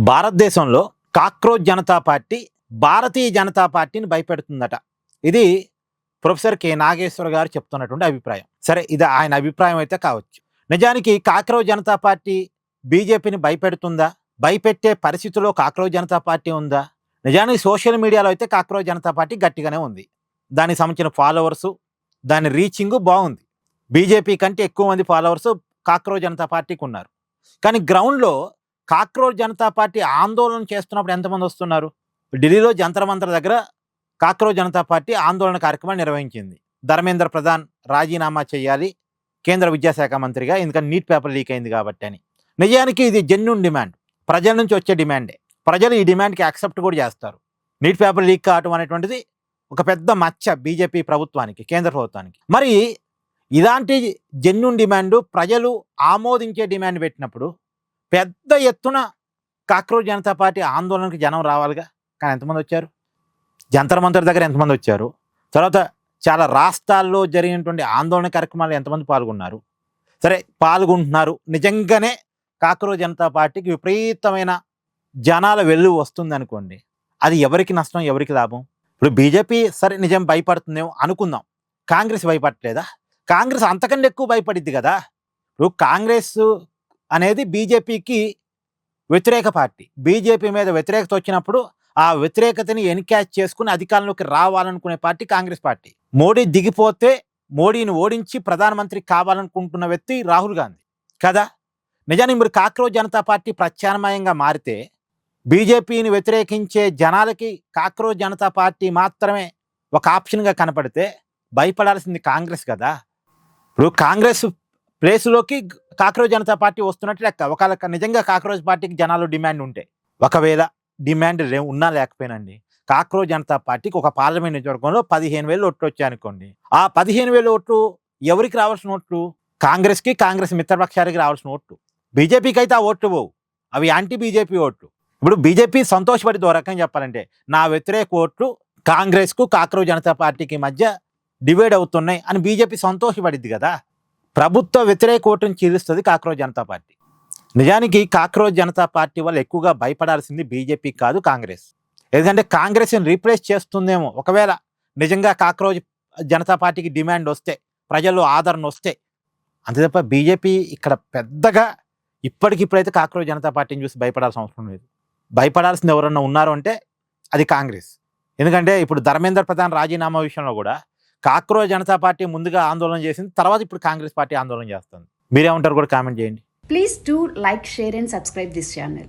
భారతదేశంలో cockroach Janata party Bharatiya Janata పార్టీని భయపెడుతుందట. ఇది ప్రొఫెసర్ కె నాగేశ్వర గారు చెప్తున్నటువంటి అభిప్రాయం. సరే, ఇది ఆయన అభిప్రాయం అయితే కావచ్చు. నిజానికి కాక్రోచ్ జనతా పార్టీ బీజేపీని భయపెడుతుందా? భయపెట్టే పరిస్థితిలో కాక్రోచ్ జనతా పార్టీ ఉందా? నిజానికి సోషల్ మీడియాలో అయితే కాక్రోచ్ జనతా పార్టీ గట్టిగానే ఉంది. దానికి సంబంధించిన ఫాలోవర్సు, దాని రీచింగ్ బాగుంది. బీజేపీ కంటే ఎక్కువ మంది ఫాలోవర్సు కాక్రోచ్ జనతా పార్టీకి ఉన్నారు. కానీ గ్రౌండ్లో కాక్రోచ్ జనతా పార్టీ ఆందోళన చేస్తున్నప్పుడు ఎంతమంది వస్తున్నారు? ఢిల్లీలో జంతర్ మంతర్ దగ్గర కాక్రోచ్ జనతా పార్టీ ఆందోళన కార్యక్రమాన్ని నిర్వహించింది. ధర్మేంద్ర ప్రధాన్ రాజీనామా చేయాలి కేంద్ర విద్యాశాఖ మంత్రిగా, ఎందుకంటే నీట్ పేపర్ లీక్ అయింది కాబట్టి అని. నిజానికి ఇది జెన్యూన్ డిమాండ్, ప్రజల నుంచి వచ్చే డిమాండే. ప్రజలు ఈ డిమాండ్కి యాక్సెప్ట్ కూడా చేస్తారు. నీట్ పేపర్ లీక్ కావటం అనేటువంటిది ఒక పెద్ద మచ్చ బీజేపీ ప్రభుత్వానికి, కేంద్ర ప్రభుత్వానికి. మరి ఇలాంటి జెన్యూన్ డిమాండ్ ప్రజలు ఆమోదించే డిమాండ్ పెట్టినప్పుడు పెద్ద ఎత్తున కాక్రోచ్ జనతా పార్టీ ఆందోళనకు జనం రావాలిగా. కానీ ఎంతమంది వచ్చారు? జంతర్ మంతర్ దగ్గర ఎంతమంది వచ్చారు? తర్వాత చాలా రాష్ట్రాల్లో జరిగినటువంటి ఆందోళన కార్యక్రమాలు ఎంతమంది పాల్గొన్నారు? సరే, పాల్గొంటున్నారు. నిజంగానే కాక్రోచ్ జనతా పార్టీకి విపరీతమైన జనాల వెల్లు వస్తుంది అనుకోండి, అది ఎవరికి నష్టం, ఎవరికి లాభం? ఇప్పుడు బీజేపీ సరే నిజం భయపడుతుందేమో అనుకుందాం. కాంగ్రెస్ భయపడలేదా? కాంగ్రెస్ అంతకంటే ఎక్కువ భయపడిద్ది కదా. ఇప్పుడు కాంగ్రెస్ అనేది బీజేపీకి వ్యతిరేక పార్టీ. బీజేపీ మీద వ్యతిరేకత వచ్చినప్పుడు ఆ వ్యతిరేకతని ఎన్క్యాచ్ చేసుకుని అధికారంలోకి రావాలనుకునే పార్టీ కాంగ్రెస్ పార్టీ. మోడీ దిగిపోతే మోడీని ఓడించి ప్రధానమంత్రి కావాలనుకుంటున్న వ్యక్తి రాహుల్ గాంధీ కదా. నిజానికి మీరు కాక్రోచ్ జనతా పార్టీ ప్రత్యామ్నాయంగా మారితే బీజేపీని వ్యతిరేకించే జనాలకి కాక్రోచ్ జనతా పార్టీ మాత్రమే ఒక ఆప్షన్గా కనపడితే భయపడాల్సింది కాంగ్రెస్ కదా. ఇప్పుడు కాంగ్రెస్ ప్లేస్లోకి కాక్రోచ్ జనతా పార్టీ వస్తున్నట్టు లెక్క. ఒకవేళ నిజంగా కాక్రోచ్ పార్టీకి జనాలు డిమాండ్ ఉంటే, ఒకవేళ డిమాండ్ ఉన్నా లేకపోయినండి, కాక్రోచ్ జనతా పార్టీకి ఒక పార్లమెంట్ నియోజకవర్గంలో 15,000 ఓట్లు వచ్చాయనుకోండి. ఆ 15,000 ఓట్లు ఎవరికి రావాల్సిన ఓట్లు? కాంగ్రెస్కి, కాంగ్రెస్ మిత్రపక్షానికి రావాల్సిన ఓట్లు. బీజేపీకి అయితే ఆ ఓట్లు పోవు, అవి యాంటీ బీజేపీ ఓట్లు. ఇప్పుడు బీజేపీ సంతోషపడి దూరకంగా చెప్పాలంటే, నా వ్యతిరేక ఓట్లు కాంగ్రెస్కు కాక్రోచ్ జనతా పార్టీకి మధ్య డివైడ్ అవుతున్నాయి అని బీజేపీ సంతోషపడిద్ది కదా. ప్రభుత్వ వ్యతిరేక ఓటును చీలుస్తుంది కాక్రోచ్ జనతా పార్టీ. నిజానికి కాక్రోచ్ జనతా పార్టీ వల్ల ఎక్కువగా భయపడాల్సింది బీజేపీ కాదు, కాంగ్రెస్. ఎందుకంటే కాంగ్రెస్ని రీప్లేస్ చేస్తుందేమో ఒకవేళ నిజంగా కాక్రోచ్ జనతా పార్టీకి డిమాండ్ వస్తే, ప్రజల్లో ఆదరణ వస్తే. అంతే తప్ప బీజేపీ ఇక్కడ పెద్దగా ఇప్పటికిప్పుడైతే కాక్రోచ్ జనతా పార్టీని చూసి భయపడాల్సిన అవసరం లేదు. భయపడాల్సింది ఎవరన్నా ఉన్నారు అంటే అది కాంగ్రెస్. ఎందుకంటే ఇప్పుడు ధర్మేంద్ర ప్రధాన్ రాజీనామా విషయంలో కూడా కాక్రోచ్ జనతా పార్టీ ముందుగా ఆందోళన చేసింది, తర్వాత ఇప్పుడు కాంగ్రెస్ పార్టీ ఆందోళన చేస్తుంది. మీరేమంటారు కూడా కామెంట్ చేయండి. Please do like, share and subscribe this channel.